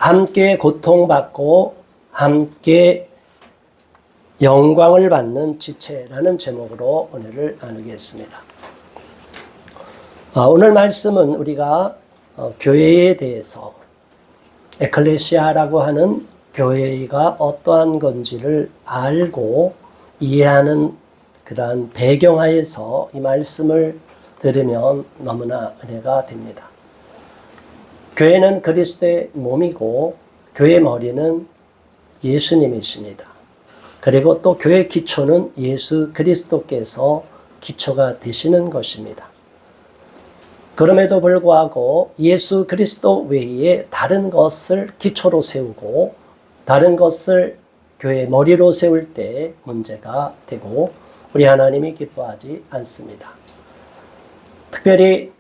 함께 고통받고 함께 영광을 받는 지체라는 제목으로 은혜를 나누겠습니다. 오늘 말씀은 우리가 교회에 대해서 에클레시아라고 하는 교회가 어떠한 건지를 알고 이해하는 그러한 배경하에서 이 말씀을 들으면 너무나 은혜가 됩니다. 교회는 그리스도의 몸이고 교회의 머리는 예수님이십니다. 그리고 또 교회의 기초는 예수 그리스도께서 기초가 되시는 것입니다. 그럼에도 불구하고 예수 그리스도 외에 다른 것을 기초로 세우고 다른 것을 교회의 머리로 세울 때 문제가 되고 우리 하나님이 기뻐하지 않습니다. 특별히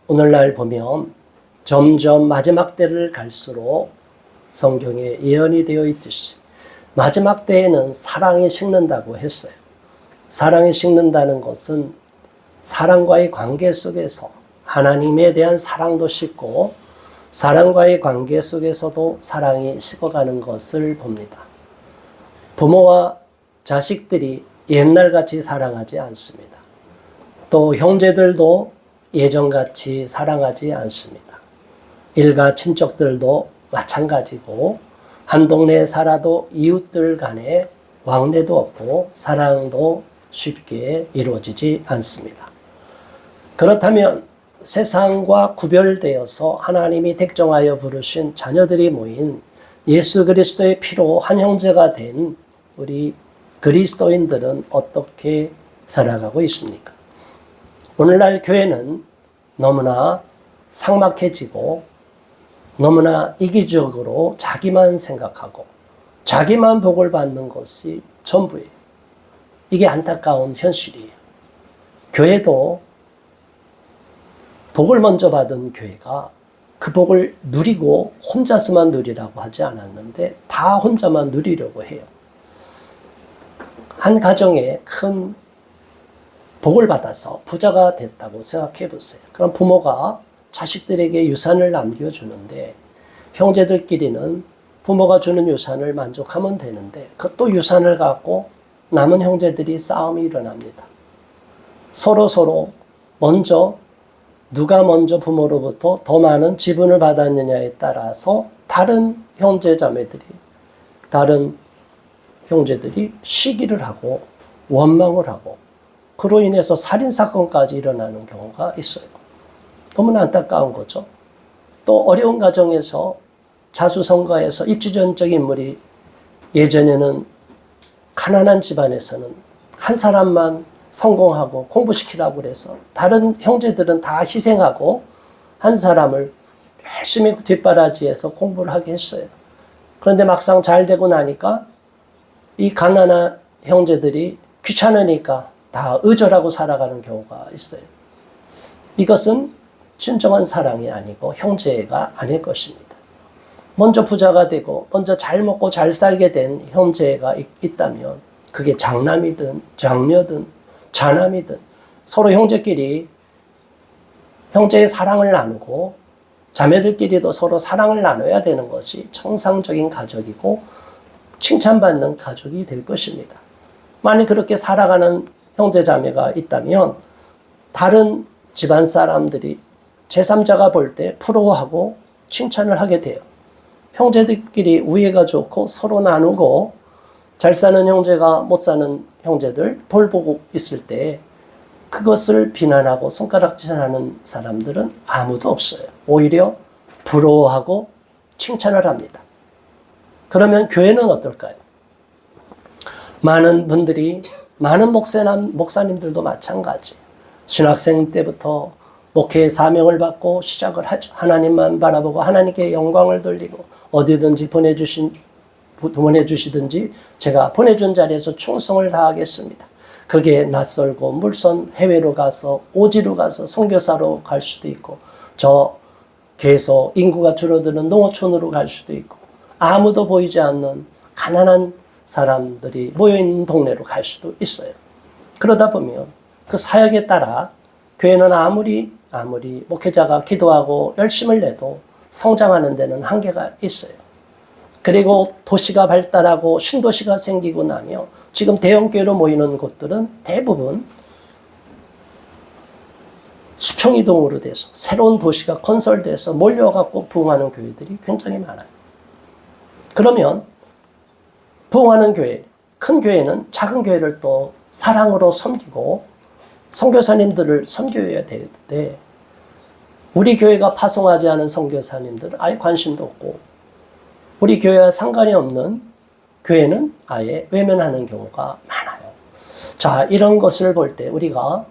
오늘날 보면 점점 마지막 때를 갈수록 성경에 예언이 되어 있듯이 마지막 때에는 사랑이 식는다고 했어요. 사랑이 식는다는 것은 사랑과의 관계 속에서 하나님에 대한 사랑도 식고 사랑과의 관계 속에서도 사랑이 식어가는 것을 봅니다. 부모와 자식들이 옛날같이 사랑하지 않습니다. 또 형제들도 예전같이 사랑하지 않습니다. 일가 친척들도 마찬가지고 한 동네에 살아도 이웃들 간에 왕래도 없고 사랑도 쉽게 이루어지지 않습니다. 그렇다면 세상과 구별되어서 하나님이 택정하여 부르신 자녀들이 모인 예수 그리스도의 피로 한 형제가 된 우리 그리스도인들은 어떻게 살아가고 있습니까? 오늘날 교회는 너무나 삭막해지고 너무나 이기적으로 자기만 생각하고 자기만 복을 받는 것이 전부예요. 이게 안타까운 현실이에요. 교회도 복을 먼저 받은 교회가 그 복을 누리고 혼자서만 누리라고 하지 않았는데 다 혼자만 누리려고 해요. 한 가정에 큰 복을 받아서 부자가 됐다고 생각해 보세요. 그럼 부모가 자식들에게 유산을 남겨주는데 형제들끼리는 부모가 주는 유산을 만족하면 되는데 그것도 유산을 갖고 남은 형제들이 싸움이 일어납니다. 서로 누가 먼저 부모로부터 더 많은 지분을 받았느냐에 따라서 다른 형제들이 시기를 하고 원망을 하고 그로 인해서 살인사건까지 일어나는 경우가 있어요. 너무나 안타까운 거죠. 또 어려운 가정에서 자수성가에서 입지전적 인물이 예전에는 가난한 집안에서는 한 사람만 성공하고 공부시키라고 그래서 다른 형제들은 다 희생하고 한 사람을 열심히 뒷바라지해서 공부를 하게 했어요. 그런데 막상 잘 되고 나니까 이 가난한 형제들이 귀찮으니까 다 의절하고 살아가는 경우가 있어요. 이것은 진정한 사랑이 아니고 형제가 아닐 것입니다. 먼저 부자가 되고 먼저 잘 먹고 잘 살게 된 형제가 있다면 그게 장남이든 장녀든 자남이든 서로 형제끼리 형제의 사랑을 나누고 자매들끼리도 서로 사랑을 나눠야 되는 것이 정상적인 가족이고 칭찬받는 가족이 될 것입니다. 만약 그렇게 살아가는 형제 자매가 있다면 다른 집안 사람들이 제3자가 볼 때 부러워하고 칭찬을 하게 돼요. 형제들끼리 우애가 좋고 서로 나누고 잘 사는 형제가 못 사는 형제들 돌보고 있을 때 그것을 비난하고 손가락질하는 사람들은 아무도 없어요. 오히려 부러워하고 칭찬을 합니다. 그러면 교회는 어떨까요? 많은 목사님들도 마찬가지. 신학생 때부터 목회의 사명을 받고 시작을 하죠. 하나님만 바라보고 하나님께 영광을 돌리고 어디든지 보내주시든지 제가 보내준 자리에서 충성을 다하겠습니다. 그게 낯설고 물선 해외로 가서 오지로 가서 선교사로 갈 수도 있고 저 계속 인구가 줄어드는 농어촌으로 갈 수도 있고 아무도 보이지 않는 가난한 사람들이 모여있는 동네로 갈 수도 있어요. 그러다 보면 그 사역에 따라 교회는 아무리 목회자가 기도하고 열심을 내도 성장하는 데는 한계가 있어요. 그리고 도시가 발달하고 신도시가 생기고 나며 지금 대형교회로 모이는 곳들은 대부분 수평이동으로 돼서 새로운 도시가 건설돼서 몰려갖고 부흥하는 교회들이 굉장히 많아요. 그러면 부흥하는 교회, 큰 교회는 작은 교회를 또 사랑으로 섬기고 선교사님들을 섬겨야 되는데 우리 교회가 파송하지 않은 선교사님들은 아예 관심도 없고 우리 교회와 상관이 없는 교회는 아예 외면하는 경우가 많아요. 자, 이런 것을 볼 때 우리가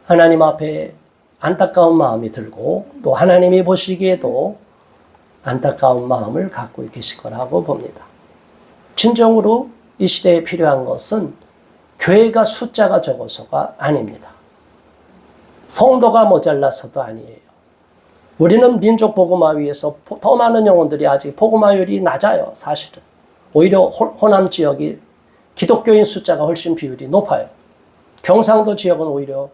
하나님 앞에 안타까운 마음이 들고 또 하나님이 보시기에도 안타까운 마음을 갖고 계실 거라고 봅니다. 진정으로 이 시대에 필요한 것은 교회가 숫자가 적어서가 아닙니다. 성도가 모자라서도 아니에요. 우리는 민족 복음화위에서 더 많은 영혼들이 아직 복음화율이 낮아요. 사실은. 오히려 호남 지역이 기독교인 숫자가 훨씬 비율이 높아요. 경상도 지역은 오히려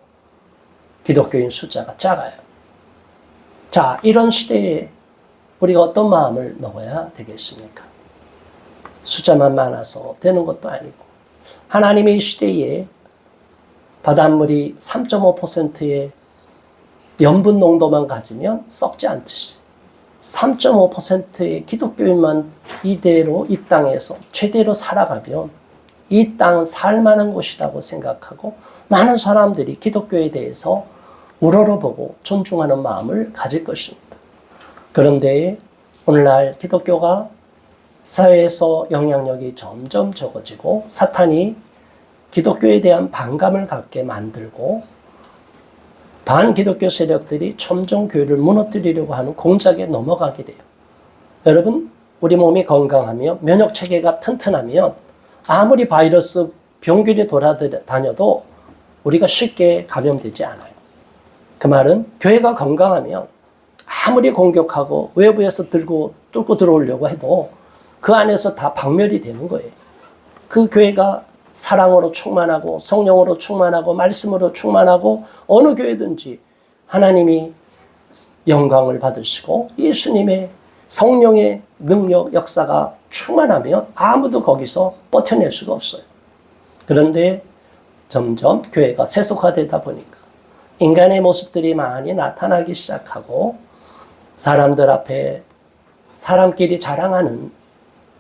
기독교인 숫자가 작아요. 자, 이런 시대에 우리가 어떤 마음을 먹어야 되겠습니까? 숫자만 많아서 되는 것도 아니고 하나님의 시대에 바닷물이 3.5%의 염분 농도만 가지면 썩지 않듯이 3.5%의 기독교인만 이대로 이 땅에서 최대로 살아가면 이 땅은 살만한 곳이라고 생각하고 많은 사람들이 기독교에 대해서 우러러보고 존중하는 마음을 가질 것입니다. 그런데 오늘날 기독교가 사회에서 영향력이 점점 적어지고 사탄이 기독교에 대한 반감을 갖게 만들고 반기독교 세력들이 점점 교회를 무너뜨리려고 하는 공작에 넘어가게 돼요. 여러분, 우리 몸이 건강하며 면역체계가 튼튼하면 아무리 바이러스 병균이 돌아다녀도 우리가 쉽게 감염되지 않아요. 그 말은 교회가 건강하면 아무리 공격하고 외부에서 뚫고 들어오려고 해도 그 안에서 다 박멸이 되는 거예요. 그 교회가 사랑으로 충만하고 성령으로 충만하고 말씀으로 충만하고 어느 교회든지 하나님이 영광을 받으시고 예수님의 성령의 능력 역사가 충만하면 아무도 거기서 버텨낼 수가 없어요. 그런데 점점 교회가 세속화되다 보니까 인간의 모습들이 많이 나타나기 시작하고 사람들 앞에 사람끼리 자랑하는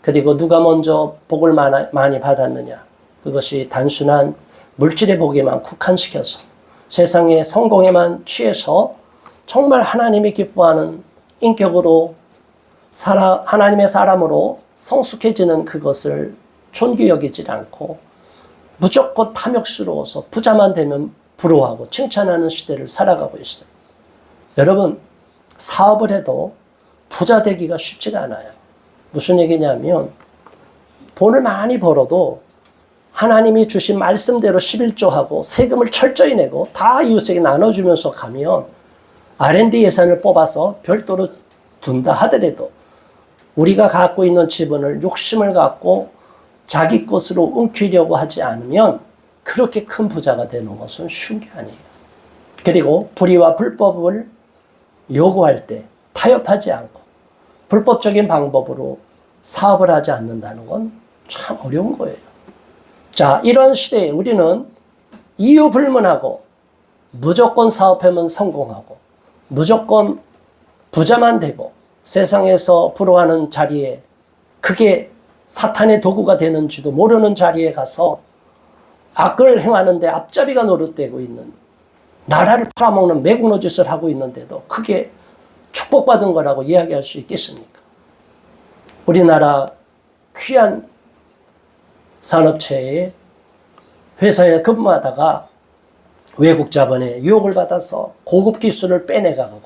그리고 누가 먼저 복을 많이 받았느냐 그것이 단순한 물질의 복에만 국한시켜서 세상의 성공에만 취해서 정말 하나님이 기뻐하는 인격으로 하나님의 사람으로 성숙해지는 그것을 존귀 여기지 않고 무조건 탐욕스러워서 부자만 되면 부러워하고 칭찬하는 시대를 살아가고 있어요. 여러분, 사업을 해도 부자 되기가 쉽지가 않아요. 무슨 얘기냐면 돈을 많이 벌어도 하나님이 주신 말씀대로 11조하고 세금을 철저히 내고 다 이웃에게 나눠주면서 가면 R&D 예산을 뽑아서 별도로 둔다 하더라도 우리가 갖고 있는 지분을 욕심을 갖고 자기 것으로 움키려고 하지 않으면 그렇게 큰 부자가 되는 것은 쉬운 게 아니에요. 그리고 불의와 불법을 요구할 때 타협하지 않고 불법적인 방법으로 사업을 하지 않는다는 건 참 어려운 거예요. 자, 이런 시대에 우리는 이유 불문하고 무조건 사업하면 성공하고 무조건 부자만 되고 세상에서 부러워하는 자리에 그게 사탄의 도구가 되는지도 모르는 자리에 가서 악을 행하는데 앞잡이가 노릇되고 있는 나라를 팔아먹는 매국노 짓을 하고 있는데도 그게 축복받은 거라고 이야기할 수 있겠습니까? 우리나라 귀한 산업체에 회사에 근무하다가 외국 자본에 유혹을 받아서 고급 기술을 빼내가고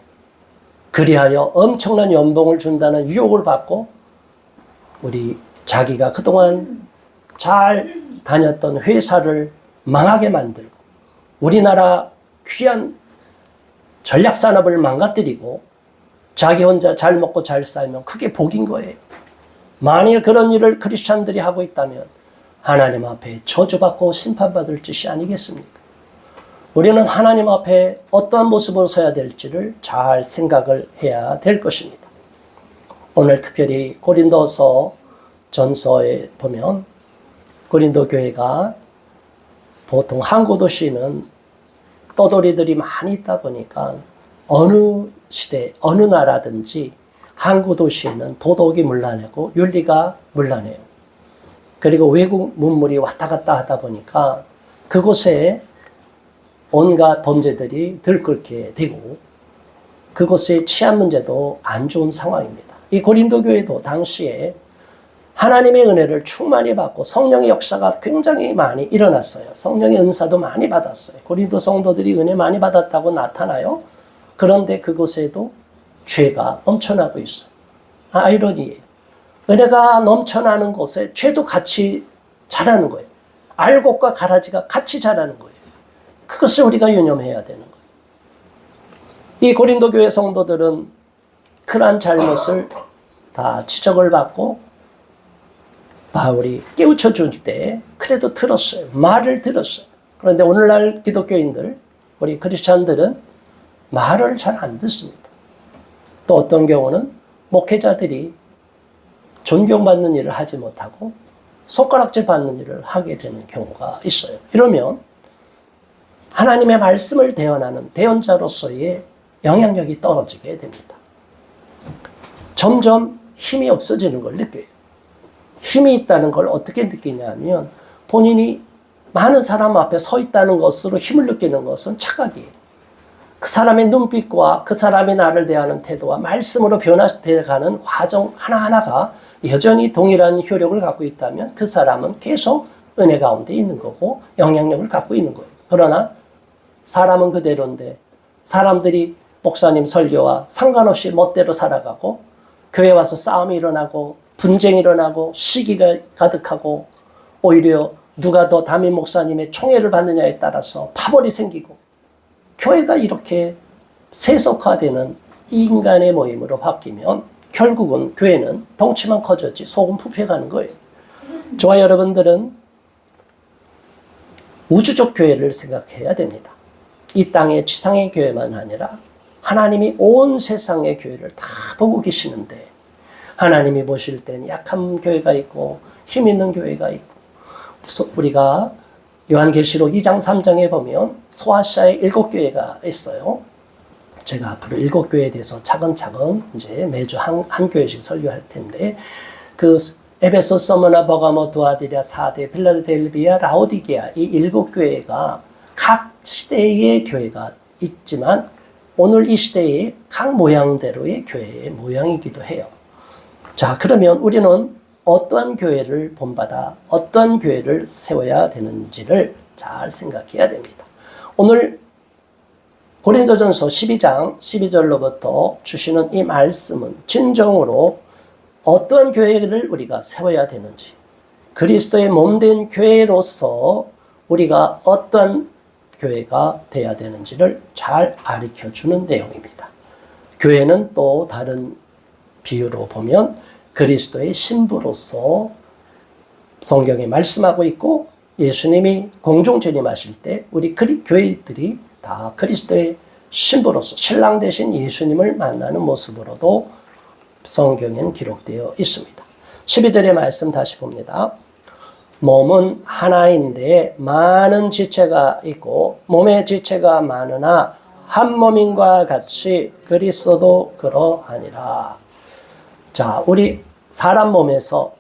그리하여 엄청난 연봉을 준다는 유혹을 받고 우리 자기가 그동안 잘 다녔던 회사를 망하게 만들고 우리나라 귀한 전략산업을 망가뜨리고 자기 혼자 잘 먹고 잘 살면 그게 복인 거예요. 만일 그런 일을 크리스찬들이 하고 있다면 하나님 앞에 저주받고 심판받을 짓이 아니겠습니까? 우리는 하나님 앞에 어떠한 모습으로 서야 될지를 잘 생각을 해야 될 것입니다. 오늘 특별히 고린도서 전서에 보면 고린도 교회가 보통 항구 도시는 떠돌이들이 많이 있다 보니까 어느 시대, 어느 나라든지 항구 도시에는 도덕이 문란하고 윤리가 문란해요. 그리고 외국 문물이 왔다 갔다 하다 보니까 그곳에 온갖 범죄들이 들끓게 되고 그곳의 치안 문제도 안 좋은 상황입니다. 이 고린도 교회도 당시에 하나님의 은혜를 충만히 받고 성령의 역사가 굉장히 많이 일어났어요. 성령의 은사도 많이 받았어요. 고린도 성도들이 은혜 많이 받았다고 나타나요. 그런데 그곳에도 죄가 넘쳐나고 있어요. 아이러니예요. 은혜가 넘쳐나는 곳에 죄도 같이 자라는 거예요. 알곡과 가라지가 같이 자라는 거예요. 그것을 우리가 유념해야 되는 거예요. 이 고린도 교회 성도들은 그러한 잘못을 다 지적을 받고 바울이 깨우쳐 줄 때 그래도 들었어요. 말을 들었어요. 그런데 오늘날 기독교인들, 우리 크리스찬들은 말을 잘 안 듣습니다. 또 어떤 경우는 목회자들이 존경받는 일을 하지 못하고 손가락질 받는 일을 하게 되는 경우가 있어요. 이러면 하나님의 말씀을 대언하는 대언자로서의 영향력이 떨어지게 됩니다. 점점 힘이 없어지는 걸 느껴요. 힘이 있다는 걸 어떻게 느끼냐면 본인이 많은 사람 앞에 서 있다는 것으로 힘을 느끼는 것은 착각이에요. 그 사람의 눈빛과 그 사람이 나를 대하는 태도와 말씀으로 변화되어가는 과정 하나하나가 여전히 동일한 효력을 갖고 있다면 그 사람은 계속 은혜 가운데 있는 거고 영향력을 갖고 있는 거예요. 그러나 사람은 그대로인데 사람들이 목사님 설교와 상관없이 멋대로 살아가고 교회 와서 싸움이 일어나고 분쟁이 일어나고 시기가 가득하고 오히려 누가 더 담임 목사님의 총애를 받느냐에 따라서 파벌이 생기고 교회가 이렇게 세속화되는 인간의 모임으로 바뀌면 결국은 교회는 덩치만 커졌지 속은 부패가는 거예요. 저와 여러분들은 우주적 교회를 생각해야 됩니다. 이 땅의 지상의 교회만 아니라 하나님이 온 세상의 교회를 다 보고 계시는데 하나님이 보실 땐 약한 교회가 있고 힘 있는 교회가 있고 우리가 요한계시록 2장 3장에 보면 소아시아의 7교회가 있어요. 제가 앞으로 7교회에 대해서 차근차근 이제 매주 한 교회씩 설교할 텐데 그 에베소, 서머나, 버가모, 두아디라, 사데, 필라델피아, 라오디게아 이 7교회가 각 시대의 교회가 있지만 오늘 이 시대의 각 모양대로의 교회의 모양이기도 해요. 자, 그러면 우리는 어떠한 교회를 본받아 어떠한 교회를 세워야 되는지를 잘 생각해야 됩니다. 오늘 고린도전서 12장 12절로부터 주시는 이 말씀은 진정으로 어떠한 교회를 우리가 세워야 되는지 그리스도의 몸된 교회로서 우리가 어떠한 교회가 돼야 되는지를 잘 가르쳐주는 내용입니다. 교회는 또 다른 비유로 보면 그리스도의 신부로서 성경에 말씀하고 있고 예수님이 공중 재림하실 때 우리 교회들이 다 그리스도의 신부로서 신랑 되신 예수님을 만나는 모습으로도 성경에는 기록되어 있습니다. 12절의 말씀 다시 봅니다. 몸은 하나인데 많은 지체가 있고 몸의 지체가 많으나 한 몸인과 같이 그리스도도 그러하니라. 자, 우리 사람 몸에서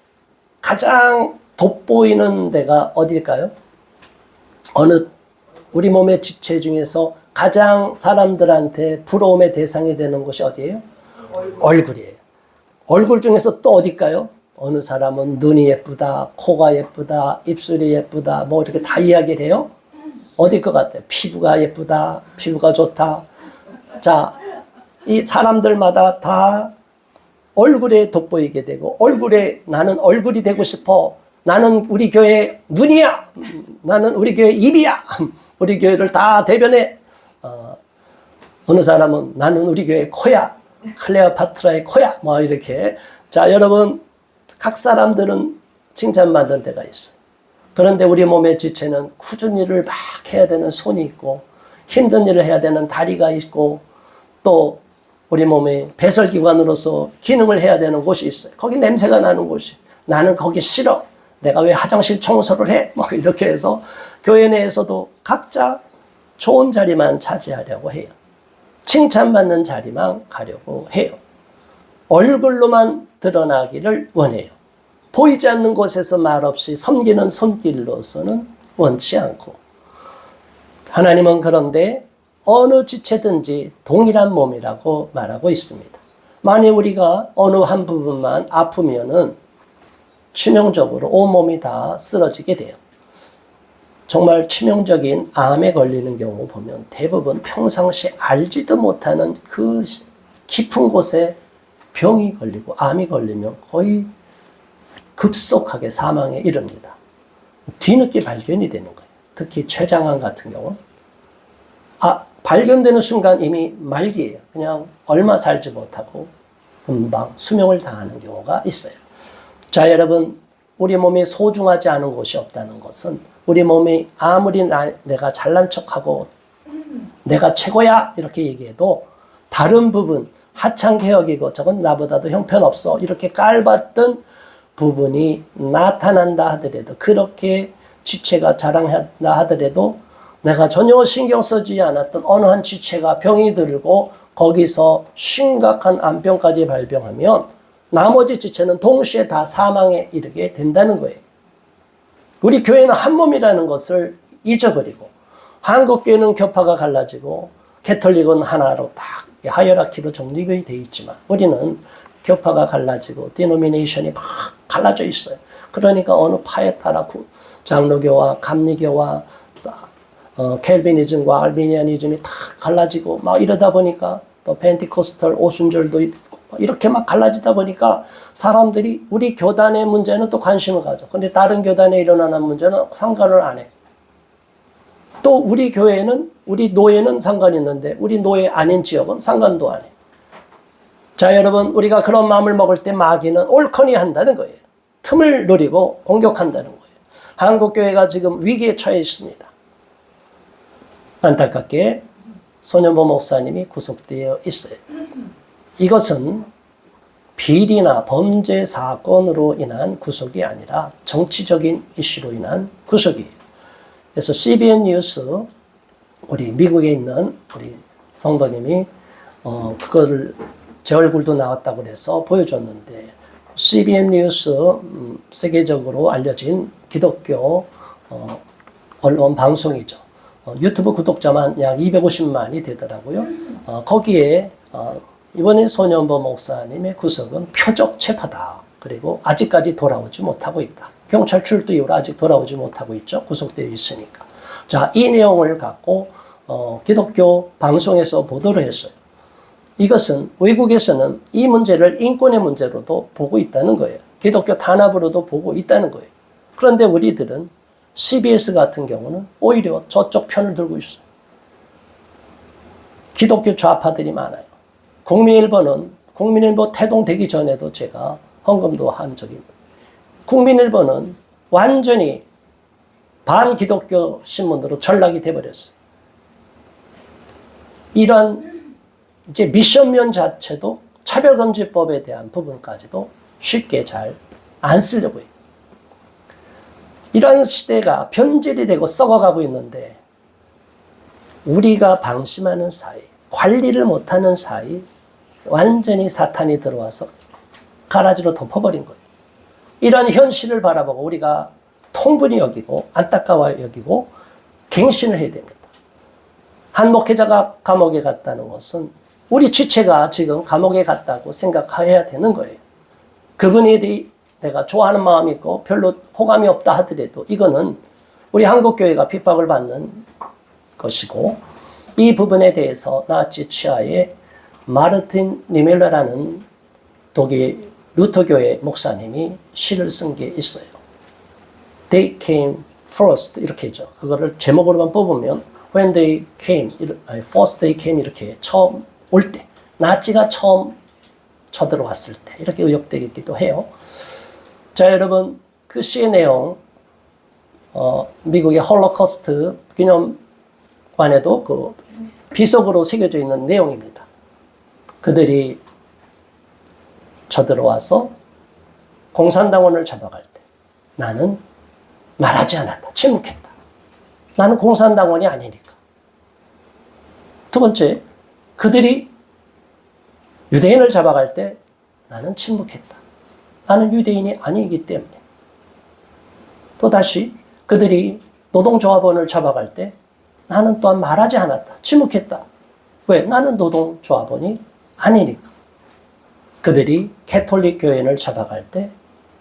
가장 돋보이는 데가 어딜까요? 우리 몸의 지체 중에서 가장 사람들한테 부러움의 대상이 되는 곳이 어디예요? 얼굴이에요. 얼굴 중에서 또 어딜까요? 어느 사람은 눈이 예쁘다, 코가 예쁘다, 입술이 예쁘다, 뭐 이렇게 다 이야기를 해요. 어딜 것 같아요? 피부가 예쁘다, 피부가 좋다. 자, 이 사람들마다 다 얼굴에 돋보이게 되고 얼굴에 나는 얼굴이 되고 싶어. 나는 우리 교회 눈이야. 나는 우리 교회 입이야. 우리 교회를 다 대변해. 어느 사람은 나는 우리 교회 코야. 클레오파트라의 코야. 뭐 이렇게. 자, 여러분 각 사람들은 칭찬받는 데가 있어요. 그런데 우리 몸의 지체는 굳은 일을 막 해야 되는 손이 있고 힘든 일을 해야 되는 다리가 있고 또 우리 몸의 배설기관으로서 기능을 해야 되는 곳이 있어요. 거기 냄새가 나는 곳이. 나는 거기 싫어. 내가 왜 화장실 청소를 해? 뭐 이렇게 해서 교회 내에서도 각자 좋은 자리만 차지하려고 해요. 칭찬받는 자리만 가려고 해요. 얼굴로만 드러나기를 원해요. 보이지 않는 곳에서 말없이 섬기는 손길로서는 원치 않고, 하나님은 그런데 어느 지체든지 동일한 몸이라고 말하고 있습니다. 만약 우리가 어느 한 부분만 아프면은 치명적으로 온몸이 다 쓰러지게 돼요. 정말 치명적인 암에 걸리는 경우 보면 대부분 평상시 알지도 못하는 그 깊은 곳에 병이 걸리고 암이 걸리면 거의 급속하게 사망에 이릅니다. 뒤늦게 발견이 되는 거예요. 특히 췌장암 같은 경우는 발견되는 순간 이미 말기예요. 그냥 얼마 살지 못하고 금방 수명을 다하는 경우가 있어요. 자, 여러분, 우리 몸이 소중하지 않은 곳이 없다는 것은 우리 몸이 아무리 내가 잘난 척하고 내가 최고야 이렇게 얘기해도 다른 부분, 하찮게 여기고 저건 나보다도 형편없어 이렇게 깔봤던 부분이 나타난다 하더라도, 그렇게 지체가 자랑한다 하더라도 내가 전혀 신경 쓰지 않았던 어느 한 지체가 병이 들고 거기서 심각한 암병까지 발병하면 나머지 지체는 동시에 다 사망에 이르게 된다는 거예요. 우리 교회는 한 몸이라는 것을 잊어버리고, 한국 교회는 교파가 갈라지고 캐톨릭은 하나로 딱 하이어라키로 정립이 되어 있지만 우리는 교파가 갈라지고 디노미네이션이 막 갈라져 있어요. 그러니까 어느 파에 따라 장로교와 감리교와 켈비니즘과 알비니아니즘이 다 갈라지고 막 이러다 보니까 또 펜티코스탈 오순절도 있고 이렇게 막 갈라지다 보니까 사람들이 우리 교단의 문제는 또 관심을 가져. 근데 다른 교단에 일어나는 문제는 상관을 안 해. 또 우리 교회는, 우리 노예는 상관이 있는데 우리 노예 아닌 지역은 상관도 안 해. 자, 여러분, 우리가 그런 마음을 먹을 때 마귀는 옳거니 한다는 거예요. 틈을 노리고 공격한다는 거예요. 한국교회가 지금 위기에 처해 있습니다. 안타깝게 손현보 목사님이 구속되어 있어요. 이것은 비리나 범죄 사건으로 인한 구속이 아니라 정치적인 이슈로 인한 구속이에요. 그래서 CBN 뉴스, 우리 미국에 있는 우리 성도님이 그거를 제 얼굴도 나왔다고 해서 보여줬는데, CBN 뉴스 세계적으로 알려진 기독교 언론 방송이죠. 유튜브 구독자만 약 250만이 되더라고요. 거기에 이번에 손현보 목사님의 구속은 표적 체포다. 그리고 아직까지 돌아오지 못하고 있다. 경찰 출두 이후로 아직 돌아오지 못하고 있죠. 구속되어 있으니까. 자, 이 내용을 갖고 기독교 방송에서 보도를 했어요. 이것은 외국에서는 이 문제를 인권의 문제로도 보고 있다는 거예요. 기독교 탄압으로도 보고 있다는 거예요. 그런데 우리들은 CBS 같은 경우는 오히려 저쪽 편을 들고 있어요. 기독교 좌파들이 많아요. 국민일보 태동되기 전에도 제가 헌금도 한 적이 있는데, 국민일보는 완전히 반기독교 신문으로 전락이 돼버렸어요. 이런 이제 미션면 자체도 차별금지법에 대한 부분까지도 쉽게 잘 안 쓰려고 해요. 이런 시대가 변질이 되고 썩어가고 있는데 우리가 방심하는 사이, 관리를 못하는 사이 완전히 사탄이 들어와서 가라지로 덮어버린 거예요. 이런 현실을 바라보고 우리가 통분히 여기고 안타까워 여기고 갱신을 해야 됩니다. 한 목회자가 감옥에 갔다는 것은 우리 지체가 지금 감옥에 갔다고 생각해야 되는 거예요. 그분에 대해 내가 좋아하는 마음이 있고 별로 호감이 없다 하더라도 이거는 우리 한국교회가 핍박을 받는 것이고, 이 부분에 대해서 나치 치하의 마르틴 니멜러라는 독일 루터교회 목사님이 시를 쓴 게 있어요. They came first 이렇게 있죠. 그거를 제목으로만 뽑으면 When they came, first they came 이렇게 처음 올 때, 나치가 처음 쳐들어왔을 때 이렇게 의역되기도 해요. 자, 여러분, 그 시의 내용, 미국의 홀로코스트 기념관에도 그 비석으로 새겨져 있는 내용입니다. 그들이 쳐들어와서 공산당원을 잡아갈 때 나는 말하지 않았다. 침묵했다. 나는 공산당원이 아니니까. 두 번째, 그들이 유대인을 잡아갈 때 나는 침묵했다. 나는 유대인이 아니기 때문에. 또다시 그들이 노동조합원을 잡아갈 때 나는 또한 말하지 않았다. 침묵했다. 왜? 나는 노동조합원이 아니니까. 그들이 캐톨릭 교인을 잡아갈 때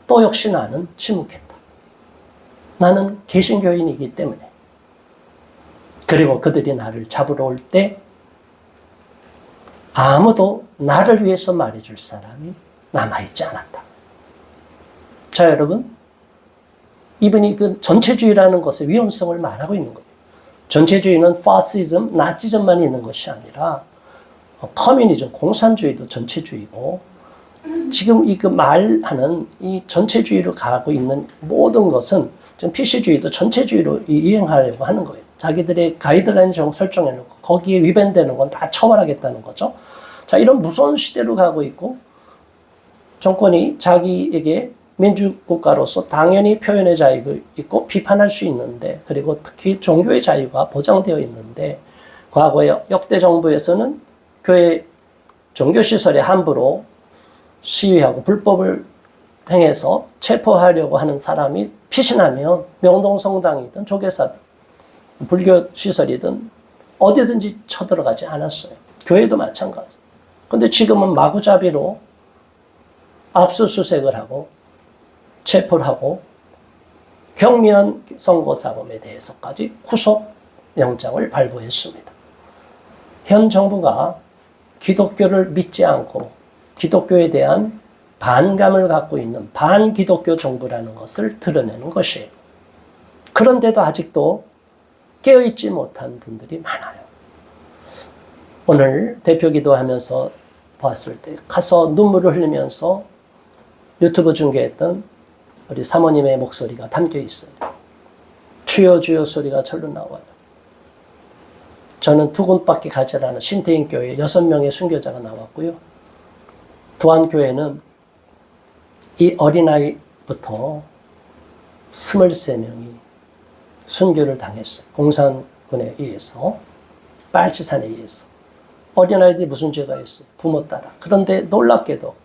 또 역시 나는 침묵했다. 나는 개신교인이기 때문에. 그리고 그들이 나를 잡으러 올 때 아무도 나를 위해서 말해줄 사람이 남아있지 않았다. 자, 여러분. 이분이 그 전체주의라는 것의 위험성을 말하고 있는 거예요. 전체주의는 파시즘, 나치즘만 있는 것이 아니라 커뮤니즘, 공산주의도 전체주의고 지금 이 그 말하는 이 전체주의로 가고 있는 모든 것은 지금 PC주의도 전체주의로 이행하려고 하는 거예요. 자기들의 가이드라인 설정해놓고 거기에 위반되는 건 다 처벌하겠다는 거죠. 자, 이런 무서운 시대로 가고 있고 정권이 자기에게 민주국가로서 당연히 표현의 자유가 있고 비판할 수 있는데 그리고 특히 종교의 자유가 보장되어 있는데 과거에 역대 정부에서는 교회 종교시설에 함부로 시위하고 불법을 행해서 체포하려고 하는 사람이 피신하면 명동성당이든 조계사든 불교 시설이든 어디든지 쳐들어가지 않았어요. 교회도 마찬가지. 근데 지금은 마구잡이로 압수수색을 하고 체포를 하고 경미한 선거사범에 대해서까지 구속영장을 발부했습니다. 현 정부가 기독교를 믿지 않고 기독교에 대한 반감을 갖고 있는 반기독교 정부라는 것을 드러내는 것이에요. 그런데도 아직도 깨어있지 못한 분들이 많아요. 오늘 대표 기도하면서 봤을 때 가서 눈물을 흘리면서 유튜브 중계했던 우리 사모님의 목소리가 담겨 있어요. 주여 주여 소리가 절로 나와요. 저는 두 곳밖에 가지 않은 신태인교회 6명의 순교자가 나왔고요. 두안교회는 이 어린아이부터 23명이 순교를 당했어요. 공산군에 의해서, 빨치산에 의해서. 어린아이들이 무슨 죄가 있어요? 부모 따라. 그런데 놀랍게도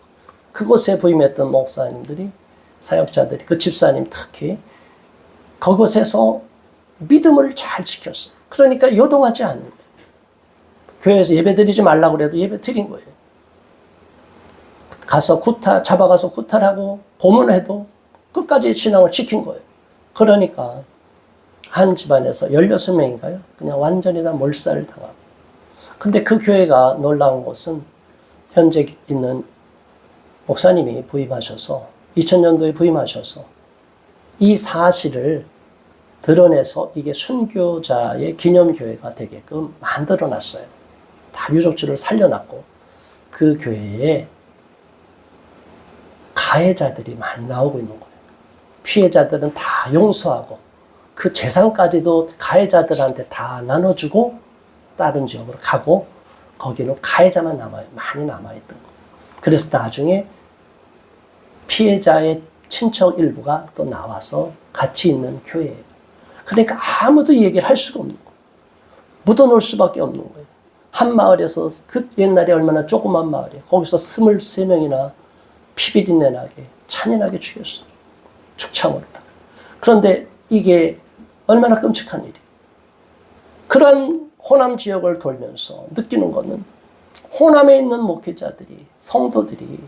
그곳에 부임했던 목사님들이, 사역자들이, 그 집사님 특히 그곳에서 믿음을 잘 지켰어요. 그러니까 요동하지 않는 거예요. 교회에서 예배 드리지 말라고 그래도 예배 드린 거예요. 가서 잡아가서 구타하고 고문해도 끝까지 신앙을 지킨 거예요. 그러니까 한 집안에서 16명인가요? 그냥 완전히 다 몰살을 당하고. 근데 그 교회가 놀라운 것은 현재 있는 목사님이 부임하셔서 2000년도에 부임하셔서 이 사실을 드러내서 이게 순교자의 기념교회가 되게끔 만들어놨어요. 다 유적지를 살려놨고 그 교회에 가해자들이 많이 나오고 있는 거예요. 피해자들은 다 용서하고 그 재산까지도 가해자들한테 다 나눠주고 다른 지역으로 가고 거기는 가해자만 남아요. 많이 남아있던 거예요. 그래서 나중에 피해자의 친척 일부가 또 나와서 같이 있는 교회예요. 그러니까 아무도 얘기를 할 수가 없는 거예요. 묻어놓을 수밖에 없는 거예요. 한 마을에서 그 옛날에 얼마나 조그만 마을이에요. 거기서 23명이나 피비린내 나게 잔인하게 죽였어요. 축창으로다가. 그런데 이게 얼마나 끔찍한 일이에요. 그런 호남 지역을 돌면서 느끼는 것은 호남에 있는 목회자들이, 성도들이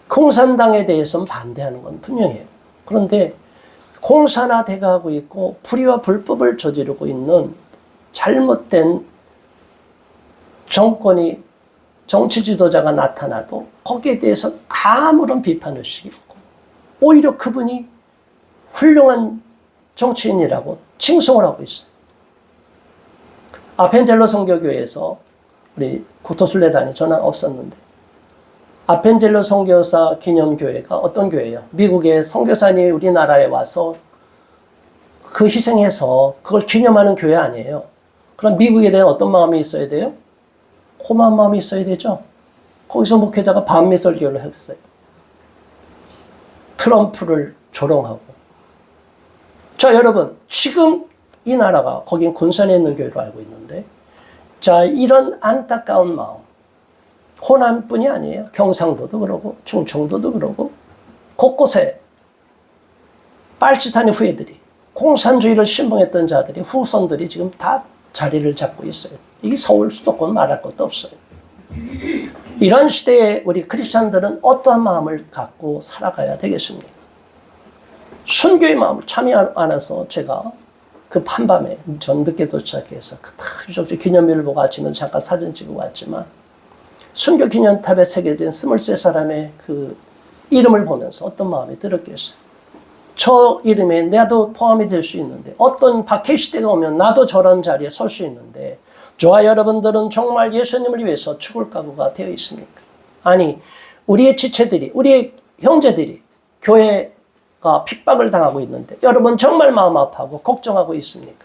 공산당에 대해서는 반대하는 건 분명해요. 그런데 공산화돼 가고 있고 불의와 불법을 저지르고 있는 잘못된 정권이, 정치 지도자가 나타나도 거기에 대해서 아무런 비판의식이 없고 오히려 그분이 훌륭한 정치인이라고 칭송을 하고 있어요. 아펜젤로 선교교회에서 우리 구토순례단이 저는 없었는데 아펜젤로 선교사 기념교회가 어떤 교회예요? 미국의 선교사님이 우리나라에 와서 그 희생해서 그걸 기념하는 교회 아니에요. 그럼 미국에 대한 어떤 마음이 있어야 돼요? 고마운 마음이 있어야 되죠. 거기서 목회자가 반미 설교를 했어요. 트럼프를 조롱하고. 자, 여러분, 지금 이 나라가 거긴 군산에 있는 교회로 알고 있는데, 자, 이런 안타까운 마음, 호남뿐이 아니에요. 경상도도 그러고 충청도도 그러고 곳곳에 빨치산의 후예들이, 공산주의를 신봉했던 자들이, 후손들이 지금 다 자리를 잡고 있어요. 이 서울 수도권 말할 것도 없어요. 이런 시대에 우리 크리스찬들은 어떠한 마음을 갖고 살아가야 되겠습니까? 순교의 마음을 참여 안아서 제가 그 한밤에 전 늦게 도착해서 그 유적지 기념비를 보고 아침에 잠깐 사진 찍고 왔지만, 순교 기념탑에 새겨진 23사람의 그 이름을 보면서 어떤 마음이 들었겠어요. 저 이름에 나도 포함이 될 수 있는데, 어떤 박해 시대가 오면 나도 저런 자리에 설 수 있는데, 저와 여러분들은 정말 예수님을 위해서 죽을 각오가 되어 있습니까? 아니, 우리의 지체들이, 우리의 형제들이 교회가 핍박을 당하고 있는데 여러분 정말 마음 아파하고 걱정하고 있습니까?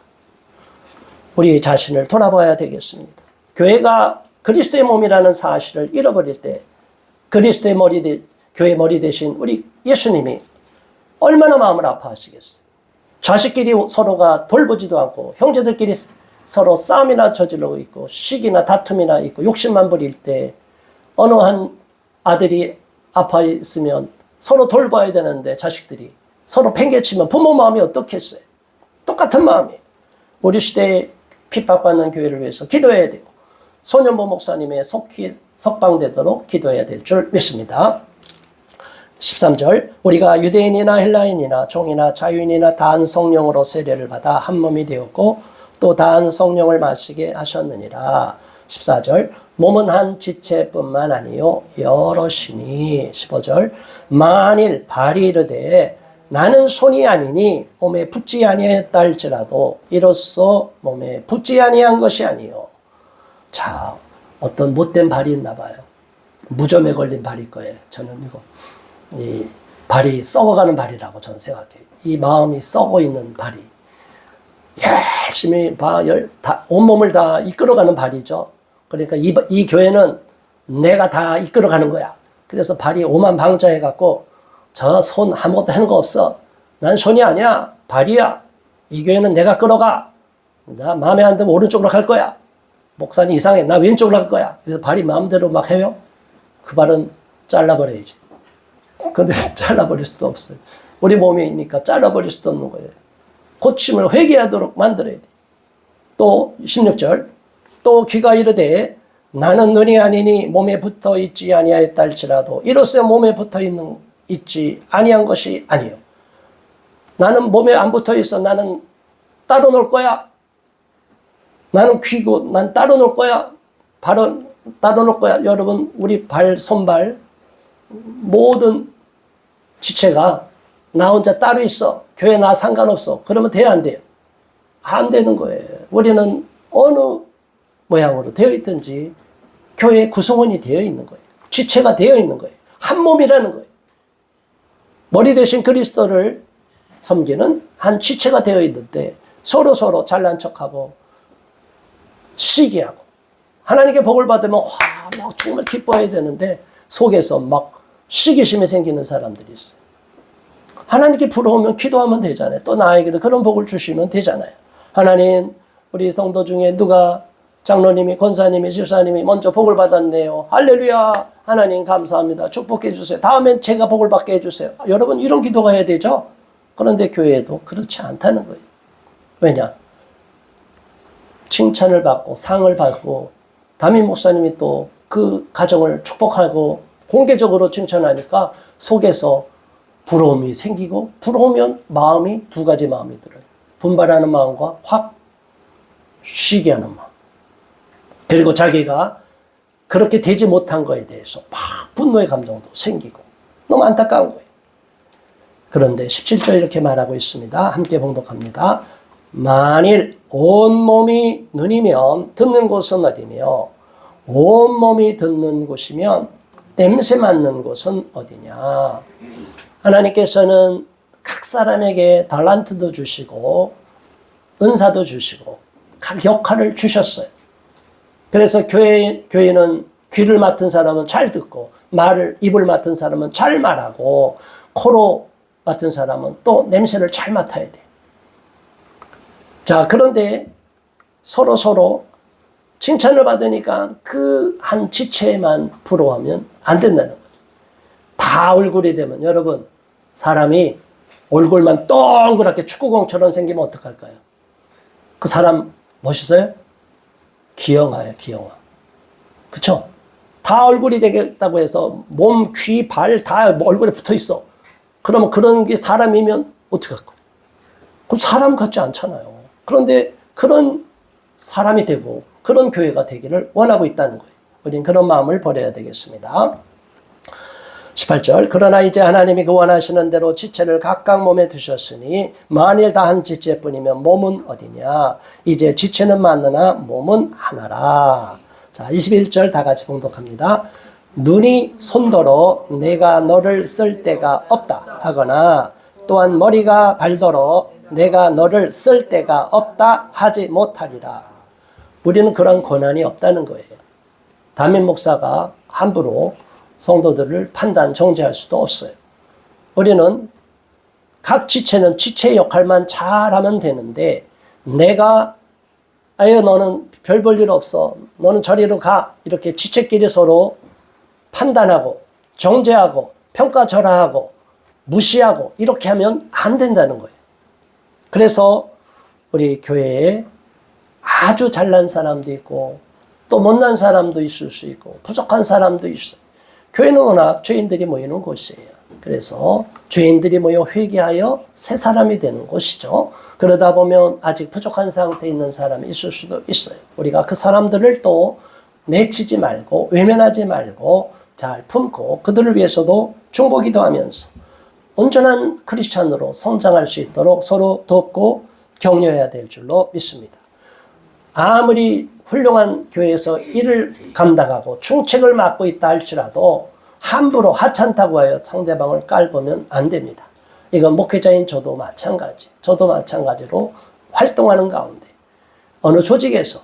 우리 자신을 돌아봐야 되겠습니다. 교회가 그리스도의 몸이라는 사실을 잃어버릴 때 그리스도의 교회 머리 대신 우리 예수님이 얼마나 마음을 아파하시겠어요? 자식끼리 서로가 돌보지도 않고 형제들끼리 서로 싸움이나 저지르고 있고 시기나 다툼이나 있고 욕심만 부릴 때 어느 한 아들이 아파 있으면 서로 돌봐야 되는데 자식들이 서로 팽개치면 부모 마음이 어떻겠어요? 똑같은 마음이에요. 우리 시대에 핍박받는 교회를 위해서 기도해야 되고 소년보 목사님의 속히 석방되도록 기도해야 될 줄 믿습니다. 13절, 우리가 유대인이나 헬라인이나 종이나 자유인이나 다 한 성령으로 세례를 받아 한 몸이 되었고 또 다 한 성령을 마시게 하셨느니라. 14절, 몸은 한 지체뿐만 아니요 여럿이니. 15절, 만일 발이 이르되 나는 손이 아니니 몸에 붙지 아니하였다 할지라도 이로써 몸에 붙지 아니한 것이 아니요. 자, 어떤 못된 발이 있나 봐요. 무좀에 걸린 발일 거예요. 저는 이 발이 썩어가는 발이라고 저는 생각해요. 이 마음이 썩어 있는 발이 열심히 온몸을 다 이끌어가는 발이죠. 그러니까 이 교회는 내가 다 이끌어가는 거야. 그래서 발이 오만방자해갖고 저 손 아무것도 하는 거 없어. 난 손이 아니야. 발이야. 이 교회는 내가 끌어가. 나 마음에 안 들면 오른쪽으로 갈 거야. 목사님 이상해. 나 왼쪽으로 갈 거야. 그래서 발이 마음대로 막 해요. 그 발은 잘라버려야지. 근데 잘라버릴 수도 없어요. 우리 몸이니까 잘라버릴 수도 없는 거예요. 고침을 회개하도록 만들어야 돼. 또 16절, 또 귀가 이르되 나는 눈이 아니니 몸에 붙어 있지 아니하였다 할지라도 이로써 몸에 붙어 있지 아니한 것이 아니요. 나는 몸에 안 붙어 있어. 나는 따로 놀 거야. 나는 귀고 난 따로 놀 거야. 발은 따로 놀 거야. 여러분, 우리 발, 손발 모든 지체가 나 혼자 따로 있어. 교회 나 상관없어. 그러면 돼야 안 돼요? 안 되는 거예요. 우리는 어느 모양으로 되어 있든지 교회 구성원이 되어 있는 거예요. 지체가 되어 있는 거예요. 한 몸이라는 거예요. 머리 대신 그리스도를 섬기는 한 지체가 되어 있는데 서로 잘난 척하고 시기하고 하나님께 복을 받으면 막 정말 기뻐해야 되는데 속에서 막 시기심이 생기는 사람들이 있어요. 하나님께 부러우면 기도하면 되잖아요. 또 나에게도 그런 복을 주시면 되잖아요. 하나님, 우리 성도 중에 누가 장로님이, 권사님이, 집사님이 먼저 복을 받았네요. 할렐루야. 하나님 감사합니다. 축복해 주세요. 다음엔 제가 복을 받게 해주세요. 여러분, 이런 기도가 해야 되죠? 그런데 교회에도 그렇지 않다는 거예요. 왜냐? 칭찬을 받고 상을 받고 담임 목사님이 또 그 가정을 축복하고 공개적으로 칭찬하니까 속에서 부러움이 생기고, 부러우면 마음이 두 가지 마음이 들어요. 분발하는 마음과 확 쉬게 하는 마음. 그리고 자기가 그렇게 되지 못한 거에 대해서 막 분노의 감정도 생기고 너무 안타까운 거예요. 그런데 17절 이렇게 말하고 있습니다. 함께 봉독합니다. 만일 온몸이 눈이면 듣는 곳은 어디며 온몸이 듣는 곳이면 냄새 맡는 곳은 어디냐. 하나님께서는 각 사람에게 달란트도 주시고 은사도 주시고 각 역할을 주셨어요. 그래서 교회는 귀를 맡은 사람은 잘 듣고 입을 맡은 사람은 잘 말하고 코로 맡은 사람은 또 냄새를 잘 맡아야 돼. 자, 그런데 서로 칭찬을 받으니까 그 한 지체만 부러워하면 안 된다는 거죠. 다 얼굴이 되면 여러분, 사람이 얼굴만 동그랗게 축구공처럼 생기면 어떡할까요? 그 사람 멋있어요? 기형아예요, 기형아. 그쵸? 다 얼굴이 되겠다고 해서 몸, 귀, 발 다 얼굴에 붙어 있어. 그러면 그런 게 사람이면 어떡할 거예요? 그럼 사람 같지 않잖아요. 그런데 그런 사람이 되고 그런 교회가 되기를 원하고 있다는 거예요. 우린 그런 마음을 버려야 되겠습니다. 18절, 그러나 이제 하나님이 그 원하시는 대로 지체를 각각 몸에 두셨으니 만일 다 한 지체뿐이면 몸은 어디냐? 이제 지체는 많으나 몸은 하나라. 자, 21절 다 같이 봉독합니다. 눈이 손더러 내가 너를 쓸 데가 없다 하거나 또한 머리가 발더러 내가 너를 쓸 데가 없다 하지 못하리라. 우리는 그런 권한이 없다는 거예요. 담임 목사가 함부로 성도들을 판단, 정죄할 수도 없어요. 우리는 각 지체는 지체의 역할만 잘하면 되는데 내가 아유 너는 별 볼 일 없어. 너는 저리로 가. 이렇게 지체끼리 서로 판단하고 정죄하고 평가절하하고 무시하고 이렇게 하면 안 된다는 거예요. 그래서 우리 교회에 아주 잘난 사람도 있고 또 못난 사람도 있을 수 있고 부족한 사람도 있어요. 교회는 워낙 죄인들이 모이는 곳이에요. 그래서 죄인들이 모여 회개하여 새 사람이 되는 곳이죠. 그러다 보면 아직 부족한 상태에 있는 사람이 있을 수도 있어요. 우리가 그 사람들을 또 내치지 말고 외면하지 말고 잘 품고 그들을 위해서도 중보기도 하면서 온전한 크리스찬으로 성장할 수 있도록 서로 돕고 격려해야 될 줄로 믿습니다. 아무리 훌륭한 교회에서 일을 감당하고 충책을 맡고 있다 할지라도 함부로 하찮다고 하여 상대방을 깔보면 안 됩니다. 이건 목회자인 저도 마찬가지. 저도 마찬가지로 활동하는 가운데 어느 조직에서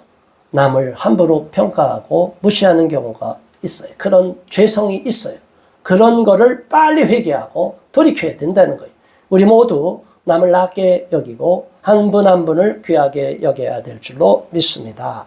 남을 함부로 평가하고 무시하는 경우가 있어요. 그런 죄성이 있어요. 그런 거를 빨리 회개하고 돌이켜야 된다는 거예요. 우리 모두 남을 낮게 여기고 한 분 한 분을 귀하게 여겨야 될 줄로 믿습니다.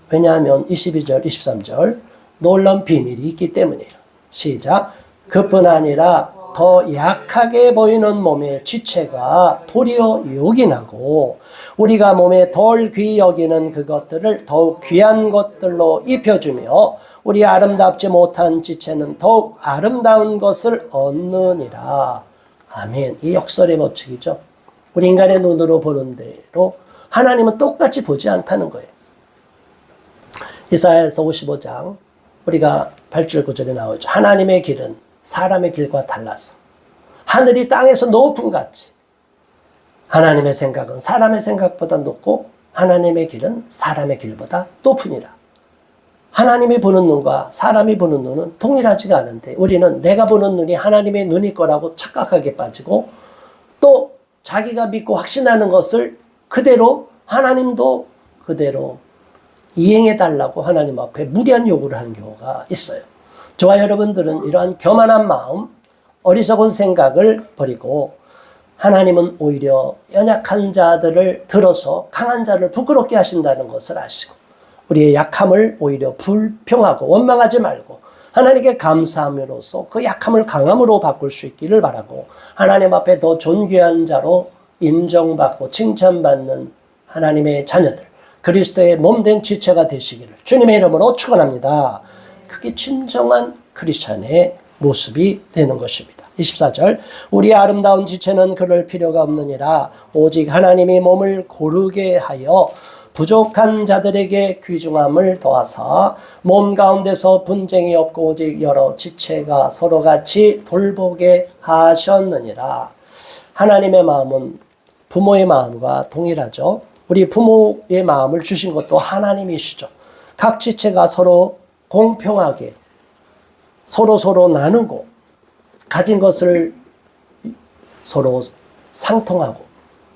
왜냐하면 22절, 23절 놀라운 비밀이 있기 때문이에요. 시작. 그뿐 아니라 더 약하게 보이는 몸의 지체가 도리어 요긴하고 우리가 몸에 덜 귀히 여기는 그것들을 더욱 귀한 것들로 입혀주며 우리 아름답지 못한 지체는 더욱 아름다운 것을 얻느니라. 아멘. 이 역설의 법칙이죠. 우리 인간의 눈으로 보는 대로 하나님은 똑같이 보지 않다는 거예요. 이사야서 55장 우리가 8절 9절에 나오죠. 하나님의 길은 사람의 길과 달라서 하늘이 땅에서 높음 같이 하나님의 생각은 사람의 생각보다 높고 하나님의 길은 사람의 길보다 높으니라. 하나님이 보는 눈과 사람이 보는 눈은 동일하지가 않은데 우리는 내가 보는 눈이 하나님의 눈일 거라고 착각하게 빠지고 또 자기가 믿고 확신하는 것을 그대로 하나님도 그대로 이행해달라고 하나님 앞에 무리한 요구를 하는 경우가 있어요. 저와 여러분들은 이러한 교만한 마음, 어리석은 생각을 버리고 하나님은 오히려 연약한 자들을 들어서 강한 자를 부끄럽게 하신다는 것을 아시고 우리의 약함을 오히려 불평하고 원망하지 말고 하나님께 감사함으로써 그 약함을 강함으로 바꿀 수 있기를 바라고 하나님 앞에 더 존귀한 자로 인정받고 칭찬받는 하나님의 자녀들 그리스도의 몸된 지체가 되시기를 주님의 이름으로 축원합니다. 그게 진정한 크리스찬의 모습이 되는 것입니다. 24절 우리의 아름다운 지체는 그럴 필요가 없느니라 오직 하나님이 몸을 고르게 하여 부족한 자들에게 귀중함을 더하사 몸 가운데서 분쟁이 없고 오직 여러 지체가 서로 같이 돌보게 하셨느니라. 하나님의 마음은 부모의 마음과 동일하죠. 우리 부모의 마음을 주신 것도 하나님이시죠. 각 지체가 서로 공평하게 서로 나누고 가진 것을 서로 상통하고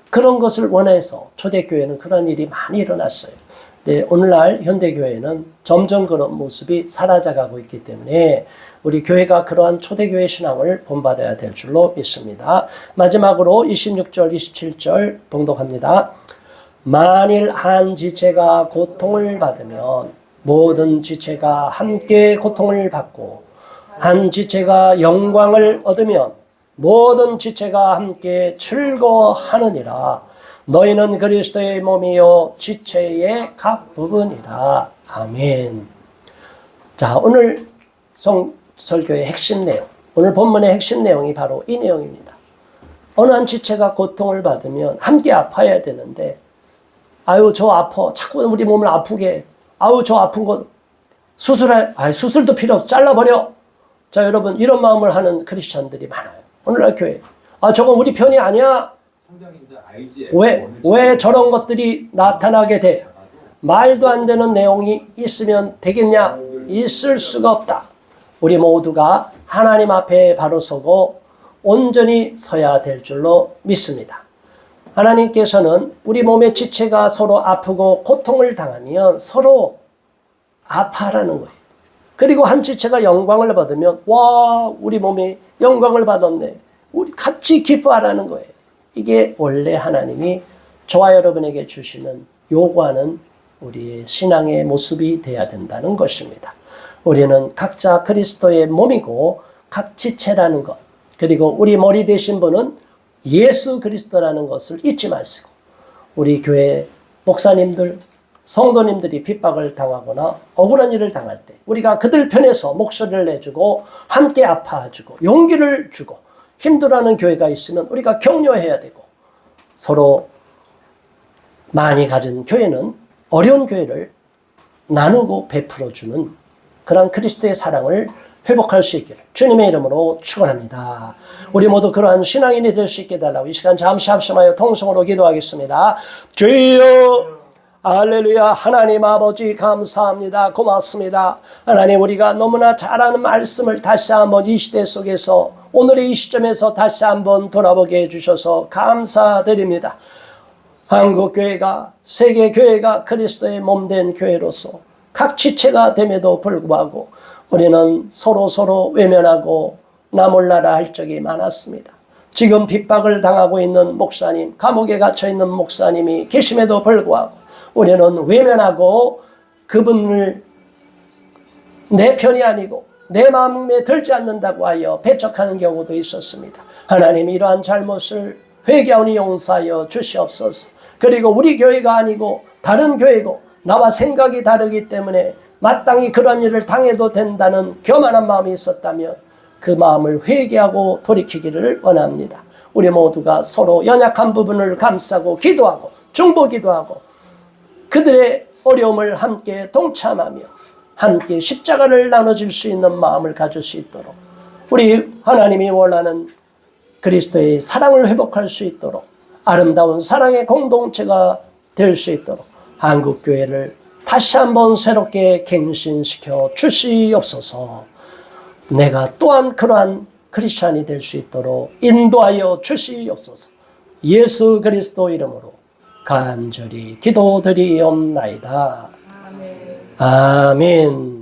그런 것을 원해서 초대교회는 그런 일이 많이 일어났어요. 네, 오늘날 현대교회는 점점 그런 모습이 사라져가고 있기 때문에 우리 교회가 그러한 초대교회 신앙을 본받아야 될 줄로 믿습니다. 마지막으로 26절, 27절 봉독합니다. 만일 한 지체가 고통을 받으면 모든 지체가 함께 고통을 받고 한 지체가 영광을 얻으면 모든 지체가 함께 즐거워하느니라. 너희는 그리스도의 몸이요 지체의 각 부분이라. 아멘. 자, 오늘 설교의 핵심 내용, 오늘 본문의 핵심 내용이 바로 이 내용입니다. 어느 한 지체가 고통을 받으면 함께 아파야 되는데, 아유 저 아파, 자꾸 우리 몸을 아프게 해. 아유 저 아픈 거 수술도 필요 없어, 잘라버려. 자, 여러분, 이런 마음을 하는 크리스천들이 많아요. 오늘날 교회. 아, 저건 우리 편이 아니야. 왜 저런 것들이 나타나게 돼? 말도 안 되는 내용이 있으면 되겠냐? 있을 수가 없다. 우리 모두가 하나님 앞에 바로 서고 온전히 서야 될 줄로 믿습니다. 하나님께서는 우리 몸의 지체가 서로 아프고 고통을 당하면 서로 아파하라는 거예요. 그리고 한 지체가 영광을 받으면 와, 우리 몸이 영광을 받았네, 우리 같이 기뻐하라는 거예요. 이게 원래 하나님이 저와 여러분에게 주시는, 요구하는 우리의 신앙의 모습이 되어야 된다는 것입니다. 우리는 각자 그리스도의 몸이고 각 지체라는 것, 그리고 우리 머리 되신 분은 예수 그리스도라는 것을 잊지 마시고, 우리 교회 목사님들, 성도님들이 핍박을 당하거나 억울한 일을 당할 때 우리가 그들 편에서 목소리를 내주고 함께 아파주고 용기를 주고, 힘들어하는 교회가 있으면 우리가 격려해야 되고, 서로 많이 가진 교회는 어려운 교회를 나누고 베풀어주는 그런 그리스도의 사랑을 회복할 수 있기를 주님의 이름으로 축원합니다. 우리 모두 그러한 신앙인이 될 수 있게 해달라고 이 시간 잠시 합심하여 통성으로 기도하겠습니다. 주여, 할렐루야. 하나님 아버지 감사합니다. 고맙습니다. 하나님, 우리가 너무나 잘 아는 말씀을 다시 한번 이 시대 속에서, 오늘의 이 시점에서 다시 한번 돌아보게 해주셔서 감사드립니다. 한국교회가, 세계교회가 그리스도의 몸된 교회로서 각 지체가 됨에도 불구하고 우리는 서로 외면하고 나 몰라라 할 적이 많았습니다. 지금 핍박을 당하고 있는 목사님, 감옥에 갇혀 있는 목사님이 계심에도 불구하고 우리는 외면하고 그분을 내 편이 아니고 내 마음에 들지 않는다고 하여 배척하는 경우도 있었습니다. 하나님, 이러한 잘못을 회개하오니 용서하여 주시옵소서. 그리고 우리 교회가 아니고 다른 교회고 나와 생각이 다르기 때문에 마땅히 그런 일을 당해도 된다는 교만한 마음이 있었다면 그 마음을 회개하고 돌이키기를 원합니다. 우리 모두가 서로 연약한 부분을 감싸고 기도하고 중보기도하고 그들의 어려움을 함께 동참하며 함께 십자가를 나눠줄 수 있는 마음을 가질 수 있도록, 우리 하나님이 원하는 그리스도의 사랑을 회복할 수 있도록, 아름다운 사랑의 공동체가 될 수 있도록 한국교회를 다시 한번 새롭게 갱신시켜 주시옵소서. 내가 또한 그러한 크리스찬이 될 수 있도록 인도하여 주시옵소서. 예수 그리스도 이름으로 간절히 기도드리옵나이다. 아멘.